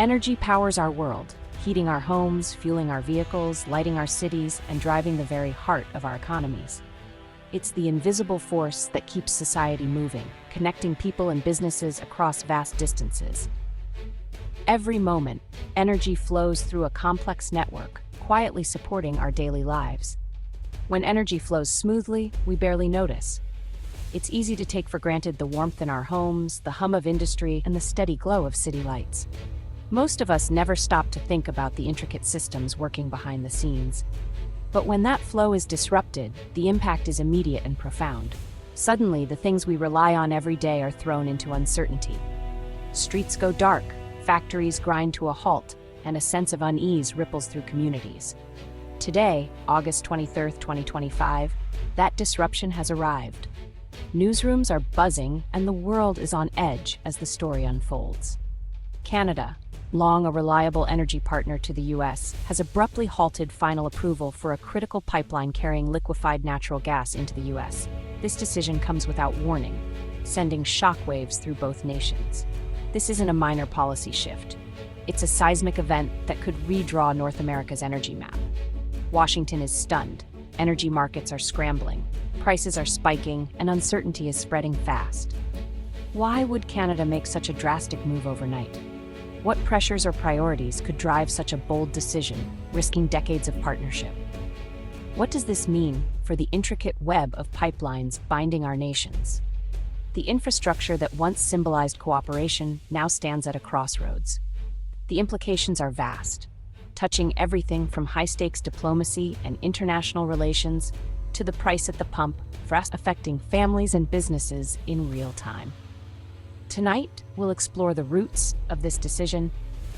Energy powers our world, heating our homes, fueling our vehicles, lighting our cities, and driving the very heart of our economies. It's the invisible force that keeps society moving, connecting people and businesses across vast distances. Every moment, energy flows through a complex network, quietly supporting our daily lives. When energy flows smoothly, we barely notice. It's easy to take for granted the warmth in our homes, the hum of industry, and the steady glow of city lights. Most of us never stop to think about the intricate systems working behind the scenes. But when that flow is disrupted, the impact is immediate and profound. Suddenly, the things we rely on every day are thrown into uncertainty. Streets go dark, factories grind to a halt, and a sense of unease ripples through communities. Today, August 23, 2025, that disruption has arrived. Newsrooms are buzzing, and the world is on edge as the story unfolds. Canada, long a reliable energy partner to the U.S., has abruptly halted final approval for a critical pipeline carrying liquefied natural gas into the U.S. This decision comes without warning, sending shockwaves through both nations. This isn't a minor policy shift. It's a seismic event that could redraw North America's energy map. Washington is stunned. Energy markets are scrambling. Prices are spiking, and uncertainty is spreading fast. Why would Canada make such a drastic move overnight? What pressures or priorities could drive such a bold decision, risking decades of partnership? What does this mean for the intricate web of pipelines binding our nations? The infrastructure that once symbolized cooperation now stands at a crossroads. The implications are vast, touching everything from high-stakes diplomacy and international relations to the price at the pump, affecting families and businesses in real time. Tonight, we'll explore the roots of this decision,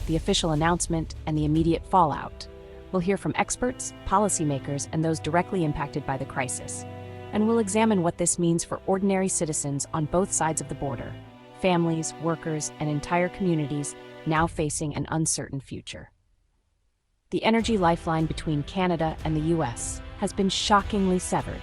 the official announcement, and the immediate fallout. We'll hear from experts, policymakers, and those directly impacted by the crisis. And we'll examine what this means for ordinary citizens on both sides of the border, families, workers, and entire communities now facing an uncertain future. The energy lifeline between Canada and the U.S. has been shockingly severed,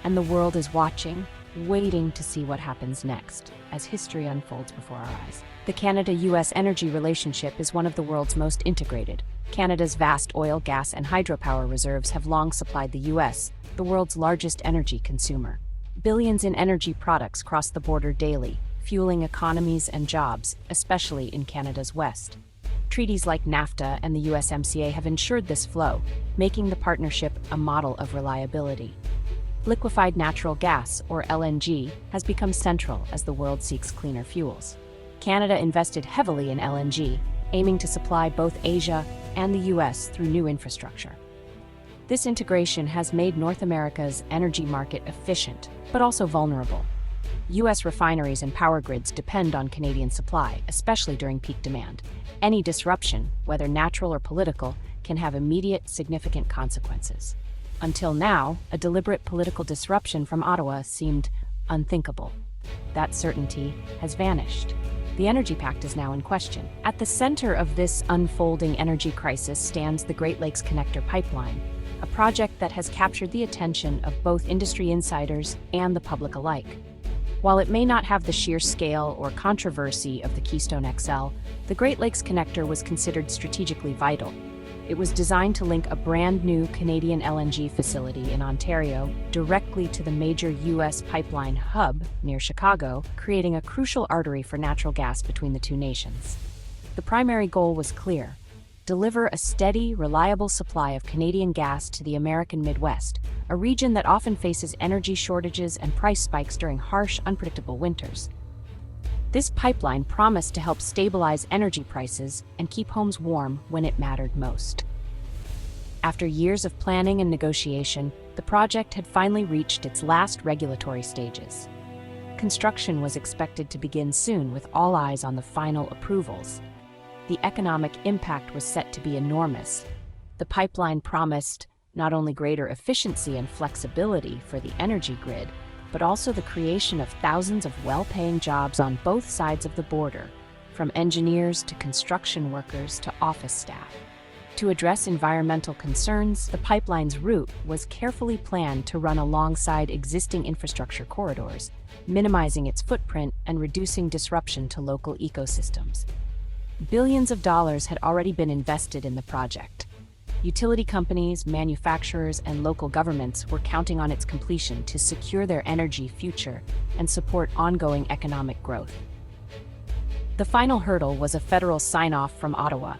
and the world is watching, waiting to see what happens next as history unfolds before our eyes. The Canada-U.S. energy relationship is one of the world's most integrated. Canada's vast oil, gas, and hydropower reserves have long supplied the U.S., the world's largest energy consumer. Billions in energy products cross the border daily, fueling economies and jobs, especially in Canada's west. Treaties like NAFTA and the USMCA have ensured this flow, making the partnership a model of reliability. Liquefied natural gas, or LNG, has become central as the world seeks cleaner fuels. Canada invested heavily in LNG, aiming to supply both Asia and the U.S. through new infrastructure. This integration has made North America's energy market efficient, but also vulnerable. U.S. refineries and power grids depend on Canadian supply, especially during peak demand. Any disruption, whether natural or political, can have immediate, significant consequences. Until now, a deliberate political disruption from Ottawa seemed unthinkable. That certainty has vanished. The Energy Pact is now in question. At the center of this unfolding energy crisis stands the Great Lakes Connector pipeline, a project that has captured the attention of both industry insiders and the public alike. While it may not have the sheer scale or controversy of the Keystone XL, the Great Lakes Connector was considered strategically vital. It was designed to link a brand new Canadian LNG facility in Ontario directly to the major U.S. pipeline hub near Chicago, creating a crucial artery for natural gas between the two nations. The primary goal was clear: deliver a steady, reliable supply of Canadian gas to the American Midwest, a region that often faces energy shortages and price spikes during harsh, unpredictable winters. This pipeline promised to help stabilize energy prices and keep homes warm when it mattered most. After years of planning and negotiation, the project had finally reached its last regulatory stages. Construction was expected to begin soon, with all eyes on the final approvals. The economic impact was set to be enormous. The pipeline promised not only greater efficiency and flexibility for the energy grid, but also the creation of thousands of well-paying jobs on both sides of the border, from engineers to construction workers to office staff. To address environmental concerns, the pipeline's route was carefully planned to run alongside existing infrastructure corridors, minimizing its footprint and reducing disruption to local ecosystems. Billions of dollars had already been invested in the project. Utility companies, manufacturers, and local governments were counting on its completion to secure their energy future and support ongoing economic growth. The final hurdle was a federal sign-off from Ottawa,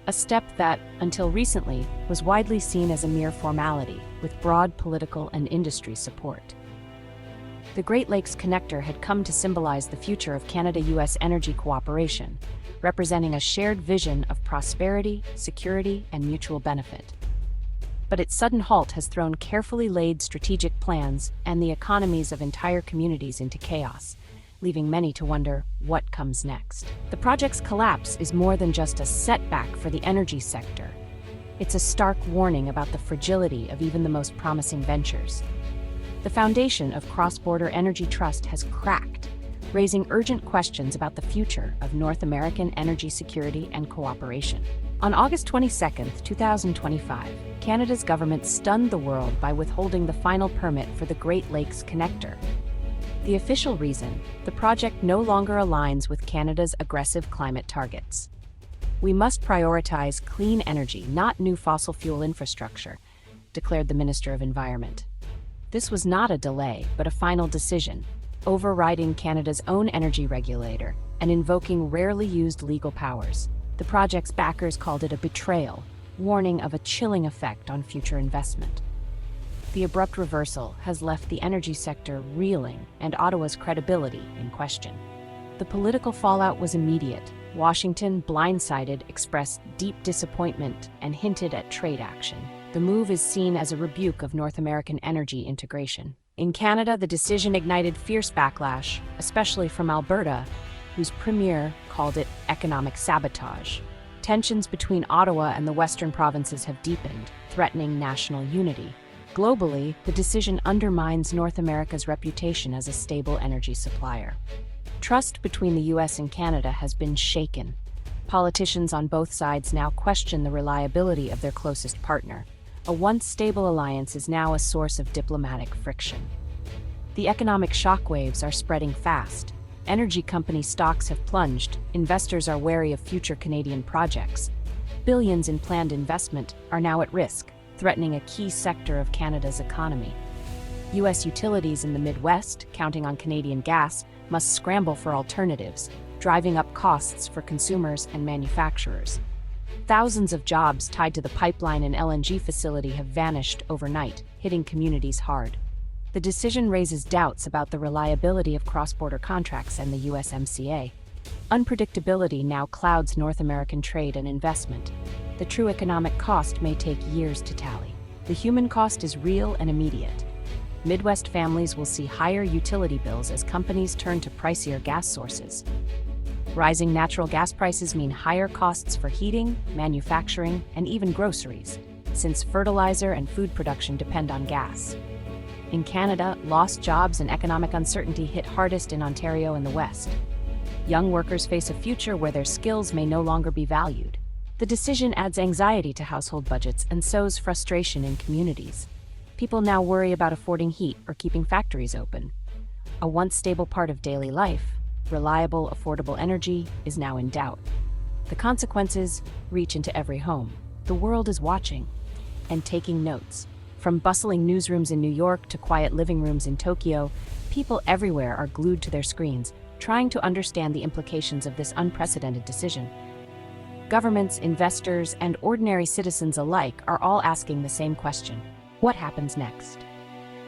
a step that, until recently, was widely seen as a mere formality, with broad political and industry support. The Great Lakes Connector had come to symbolize the future of Canada-U.S. energy cooperation, representing a shared vision of prosperity, security, and mutual benefit. But its sudden halt has thrown carefully laid strategic plans and the economies of entire communities into chaos, leaving many to wonder what comes next. The project's collapse is more than just a setback for the energy sector. It's a stark warning about the fragility of even the most promising ventures. The foundation of cross-border energy trust has cracked, raising urgent questions about the future of North American energy security and cooperation. On August 22, 2025, Canada's government stunned the world by withholding the final permit for the Great Lakes Connector. The official reason: the project no longer aligns with Canada's aggressive climate targets. "We must prioritize clean energy, not new fossil fuel infrastructure," declared the Minister of Environment. This was not a delay, but a final decision, overriding Canada's own energy regulator and invoking rarely used legal powers. The project's backers called it a betrayal, warning of a chilling effect on future investment. The abrupt reversal has left the energy sector reeling and Ottawa's credibility in question. The political fallout was immediate. Washington, blindsided, expressed deep disappointment and hinted at trade action. The move is seen as a rebuke of North American energy integration. In Canada, the decision ignited fierce backlash, especially from Alberta, whose premier called it economic sabotage. Tensions between Ottawa and the western provinces have deepened, threatening national unity. Globally, the decision undermines North America's reputation as a stable energy supplier. Trust between the U.S. and Canada has been shaken. Politicians on both sides now question the reliability of their closest partner. A once stable alliance is now a source of diplomatic friction. The economic shockwaves are spreading fast. Energy company stocks have plunged. Investors are wary of future Canadian projects. Billions in planned investment are now at risk, threatening a key sector of Canada's economy. U.S. utilities in the Midwest, counting on Canadian gas, must scramble for alternatives, driving up costs for consumers and manufacturers. Thousands of jobs tied to the pipeline and LNG facility have vanished overnight, hitting communities hard. The decision raises doubts about the reliability of cross-border contracts and the USMCA. Unpredictability now clouds North American trade and investment. The true economic cost may take years to tally. The human cost is real and immediate. Midwest families will see higher utility bills as companies turn to pricier gas sources. Rising natural gas prices mean higher costs for heating, manufacturing, and even groceries, since fertilizer and food production depend on gas. In Canada, lost jobs and economic uncertainty hit hardest in Ontario and the West. Young workers face a future where their skills may no longer be valued. The decision adds anxiety to household budgets and sows frustration in communities. People now worry about affording heat or keeping factories open. A once stable part of daily life, reliable, affordable energy, is now in doubt. The consequences reach into every home. The world is watching and taking notes. From bustling newsrooms in New York to quiet living rooms in Tokyo, people everywhere are glued to their screens, trying to understand the implications of this unprecedented decision. Governments, investors, and ordinary citizens alike are all asking the same question: what happens next?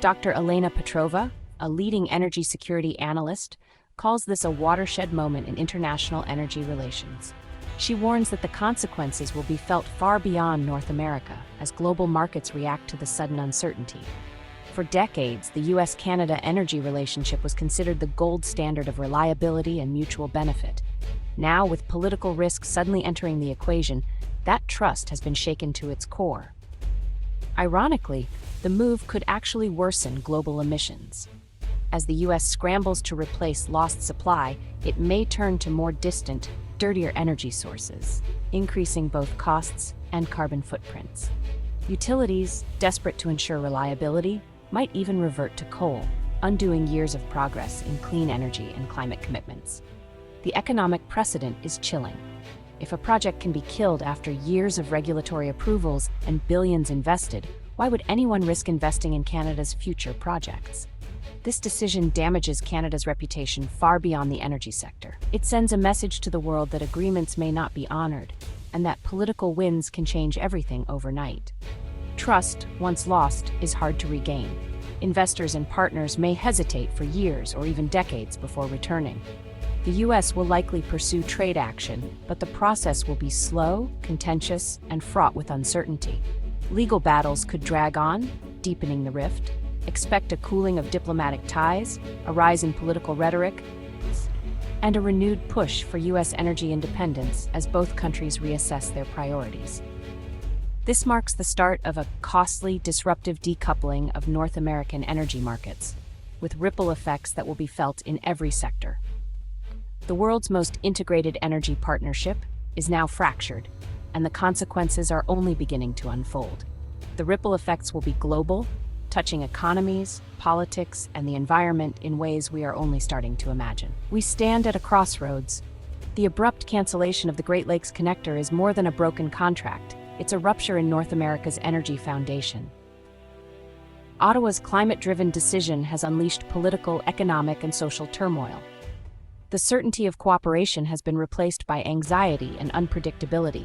Dr. Elena Petrova, a leading energy security analyst, calls this a watershed moment in international energy relations. She warns that the consequences will be felt far beyond North America as global markets react to the sudden uncertainty. For decades, the U.S.-Canada energy relationship was considered the gold standard of reliability and mutual benefit. Now, with political risk suddenly entering the equation, that trust has been shaken to its core. Ironically, the move could actually worsen global emissions. As the U.S. scrambles to replace lost supply, it may turn to more distant, dirtier energy sources, increasing both costs and carbon footprints. Utilities, desperate to ensure reliability, might even revert to coal, undoing years of progress in clean energy and climate commitments. The economic precedent is chilling. If a project can be killed after years of regulatory approvals and billions invested, why would anyone risk investing in Canada's future projects? This decision damages Canada's reputation far beyond the energy sector. It sends a message to the world that agreements may not be honored, and that political wins can change everything overnight. Trust, once lost, is hard to regain. Investors and partners may hesitate for years or even decades before returning. The U.S. will likely pursue trade action, but the process will be slow, contentious, and fraught with uncertainty. Legal battles could drag on, deepening the rift. Expect a cooling of diplomatic ties, a rise in political rhetoric, and a renewed push for U.S. energy independence as both countries reassess their priorities. This marks the start of a costly, disruptive decoupling of North American energy markets, with ripple effects that will be felt in every sector. The world's most integrated energy partnership is now fractured, and the consequences are only beginning to unfold. The ripple effects will be global, touching economies, politics, and the environment in ways we are only starting to imagine. We stand at a crossroads. The abrupt cancellation of the Great Lakes Connector is more than a broken contract. It's a rupture in North America's energy foundation. Ottawa's climate-driven decision has unleashed political, economic, and social turmoil. The certainty of cooperation has been replaced by anxiety and unpredictability.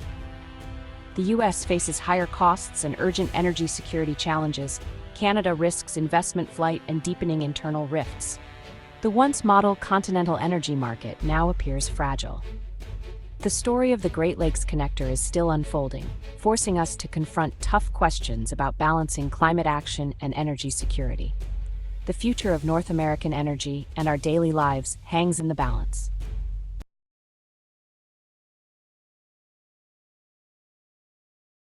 The U.S. faces higher costs and urgent energy security challenges. Canada risks investment flight and deepening internal rifts. The once model continental energy market now appears fragile. The story of the Great Lakes Connector is still unfolding, forcing us to confront tough questions about balancing climate action and energy security. The future of North American energy and our daily lives hangs in the balance.